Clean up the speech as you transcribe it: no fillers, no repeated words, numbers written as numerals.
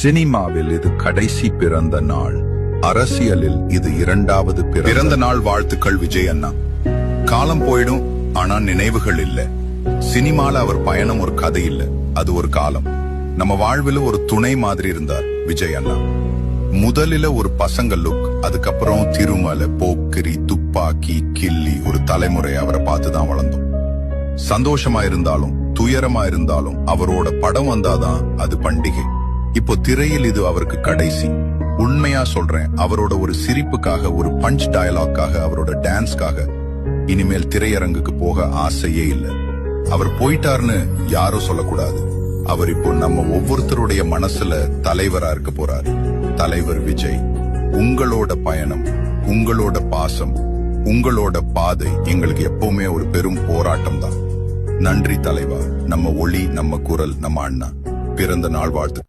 சினிமாவில் இது கடைசி பிறந்த நாள், அரசியலில் இது இரண்டாவது பிறந்த நாள். வாழ்த்துக்கள் விஜய் அண்ணா. காலம் போயிடும், ஆனா நினைவுகள் இல்ல. சினிமால அவர் பயணம் ஒரு கதை இல்ல, அது ஒரு காலம். நம்ம வாழ்வில் ஒரு துணை மாதிரி இருந்தார் விஜய் அண்ணா. முதலில ஒரு பசங்க லுக், அதுக்கப்புறம் திருமலை, போக்கிரி, துப்பாக்கி, கில்லி, ஒரு தலைமுறை அவரை பார்த்துதான் வளர்ந்தோம். சந்தோஷமா இருந்தாலும் துயரமா இருந்தாலும் அவரோட படம் வந்தாதான் அது பண்டிகை. இப்போ திரையில் இது அவருக்கு கடைசி. உண்மையா சொல்றேன், அவரோட ஒரு சிரிப்புக்காக, ஒரு பஞ்ச் டயலாக்காக, அவரோட டான்ஸ்க்காக இனிமேல் திரையரங்குக்கு போக ஆசையே இல்லை. அவர் போயிட்டார்னு யாரும் சொல்லக்கூடாது. அவர் இப்போ நம்ம ஒவ்வொருத்தருடைய மனசுல தலைவரா இருக்க போறாரு. தலைவர் விஜய், உங்களோட பயணம், உங்களோட பாசம், உங்களோட பாதை எங்களுக்கு எப்பவுமே ஒரு பெரும் போராட்டம் தான். நன்றி தலைவா. நம்ம ஒளி, நம்ம குரல், நம்ம அண்ணா. பிறந்த நாள் வாழ்த்து.